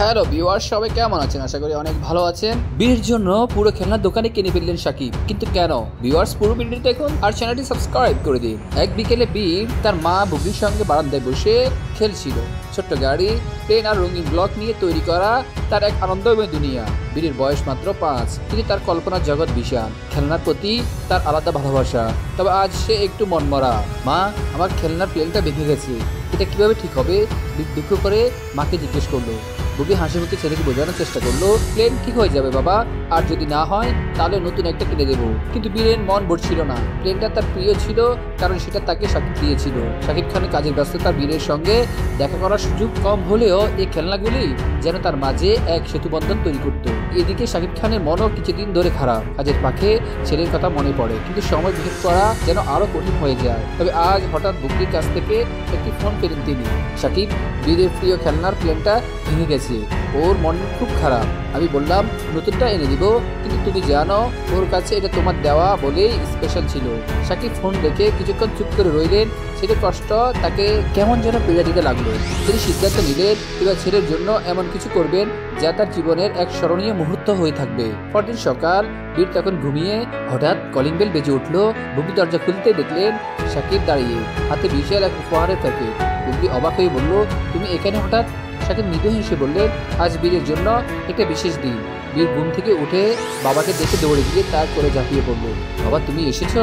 Hello viewers, সবাই কেমন আছেন? আশা করি অনেক ভালো আছেন। বীরের জন্য পুরো খেলনার দোকানে কিনে ফেললেন সাকিব, কিন্তু কেন? ভিউয়ার্স, পুরো ভিডিওটি দেখুন আর চ্যানেলটি সাবস্ক্রাইব করে দিন। এক বিকেলে বীর তার মা বুবলির সঙ্গে বারান্দায় বসে খেলছিল। ছোট্ট গাড়ি, প্লেন আর রঙিন ব্লক নিয়ে তৈরি করা তার এক আনন্দময় দুনিয়া। বীরের বয়স মাত্র 5, কিন্তু তার কল্পনার জগৎ বিশাল। খেলনার প্রতি তার আলাদা ভালোবাসা। তবে আজ সে একটু মনমরা। মা, আমার খেলনার প্লেনটা ভেঙে গেছে, এটা কিভাবে ঠিক হবে? দুঃখ করে মাকে জিজ্ঞেস করলো। বুবলি হাসি মুখে ছেলেকে বোঝানোর চেষ্টা করলো, প্লেন ঠিক হয়ে যাবে বাবা, আর যদি না হয় তাহলে নতুন একটা কিনে দেবো। কিন্তু বীরের মন ভরছিল না। প্লেনটা তার প্রিয় ছিল, কারণ সেটা তাকে সাকিব দিয়েছিল। সাকিব খানের কাজের ব্যস্ততা বীরের সঙ্গে দেখা করার সুযোগ কম হলেও এই খেলনাগুলি যেন তার মাঝে এক সেতুবন্ধন তৈরি করত। এদিকে সাকিব খানের মনও কিছুদিন ধরে খারাপ। কাজের পাখে ছেলের কথা মনে পড়ে, কিন্তু সময় বিহেভ করা যেন আরো কঠিন হয়ে যায়। তবে আজ হঠাৎ বুবলির কাছ থেকে একটি ফোন পেলেন তিনি। সাকিব, বীরের প্রিয় খেলনার প্লেনটা ভেঙে গেছে, ওর মন খুব খারাপ। আমি বললাম নতুনটা এনে দিব, কিন্তু তুমি জানো ওর কাছে এটা তোমার দেওয়া বলেই স্পেশাল ছিল। সাকিব ফোন রেখে কিছুক্ষণ চুপ করে রইলেন। ছেলের কষ্ট তাকে কেমন যেন পীড়া দিতে লাগলো। তিনি সিদ্ধান্ত নিলেন এবার ছেলের জন্য এমন কিছু করবেন যা তার জীবনের এক স্মরণীয় মুহূর্ত হয়ে থাকবে। পরদিন সকাল, বীর তখন ঘুমিয়ে হঠাৎ কলিং বেল বেজে উঠলো। বুবলি দরজা খুলতে দেখলেন সাকিব দাঁড়িয়ে, হাতে বিশাল এক উপহারের প্যাকেট। বুবলি অবাক হয়ে বলল, তুমি এখানে হঠাৎ? সাকিব মৃদু হেসে বললেন, আজ বীরের জন্য একটা বিশেষ দিন। বীর ঘুম থেকে উঠে বাবাকে দেখে দৌড়ে গিয়ে তার কোলে ঝাঁপিয়ে পড়ল। বাবা, তুমি এসেছো?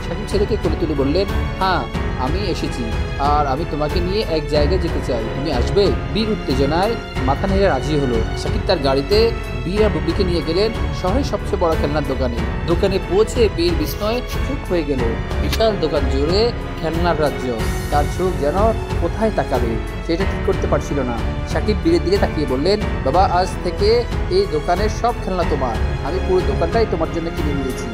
সাকিব ছেলেকে কোলে তুলে বললেন, হ্যাঁ আমি এসেছি, আর আমি তোমাকে নিয়ে এক জায়গায় যেতে চাই, তুমি আসবে? বীর উত্তেজনায় মাথা নেড়ে রাজি হলো। সাকিব তার গাড়িতে বীর আর বুবলিকে নিয়ে গেলেন শহরের সবচেয়ে বড় খেলনার দোকানে। দোকানে পৌঁছে বীর বিস্ময়ে চুপ হয়ে গেল। বিশাল দোকান জুড়ে খেলনার রাজ্য। তার চোখ যেন কোথায় তাকাবে সেটা ঠিক করতে পারছিল না। সাকিব বীরের দিকে তাকিয়ে বললেন, বাবা, আজ থেকে এই দোকানের সব খেলনা তোমার, আমি পুরো দোকানটাই তোমার জন্য কিনে নিয়েছি।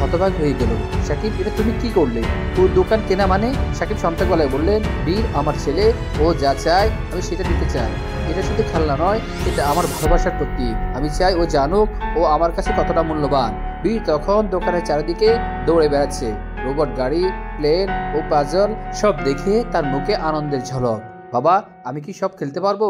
হতবাক হয়ে গেল। সাকিব, এটা তুমি কি করলে? পুরো দোকান কেনা মানে? সাকিব শান্ত গলায় বললেন, বীর আমার ছেলে, ও যা চায় আমি সেটা দিতে চাই। এটা শুধু খেলনা নয়, এটা আমার ভালোবাসার প্রতীক। আমি চাই ও জানুক ও আমার কাছে কতটা মূল্যবান। বীর তখন দোকানের চারিদিকে দৌড়ে বেড়াচ্ছে। রোবট গাড়ি, প্লেন ও পাজল সব দেখে তার মুখে আনন্দের ঝলক। বাবা, আমি কি সব খেলতে পারবো?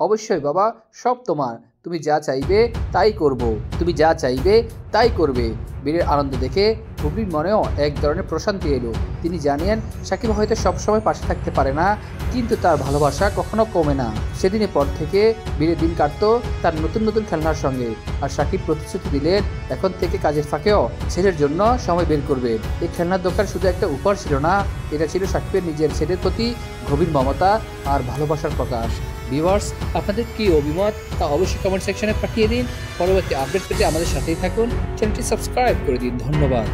অবশ্যই বাবা, সব তোমার, তুমি যা চাইবে তাই করব, তুমি যা চাইবে তাই করবে। বীরের আনন্দ দেখে বুবলির মনেও এক ধরনের প্রশান্তি এলো। তিনি জানেন সাকিব হয়তো সবসময় পাশে থাকতে পারে না, কিন্তু তার ভালোবাসা কখনো কমে না। সেদিনের পর থেকে বীরের দিন কাটতো তার নতুন নতুন খেলনার সঙ্গে। আর সাকিব প্রতিশ্রুতি দিলেন এখন থেকে কাজের ফাঁকেও ছেলের জন্য সময় বের করবে। এই খেলনার দোকান শুধু একটা উপহার ছিল না, এটা ছিল সাকিবের নিজের ছেলের প্রতি গভীর মমতা আর ভালোবাসার প্রকাশ। ভিউয়ার্স, আপনাদের কি অভিমত তা অবশ্যই কমেন্ট সেকশনে পাঠিয়ে দিন। পরবর্তী আপডেট পেতে আমাদের সাথেই থাকুন, চ্যানেলটি সাবস্ক্রাইব করে দিন। ধন্যবাদ।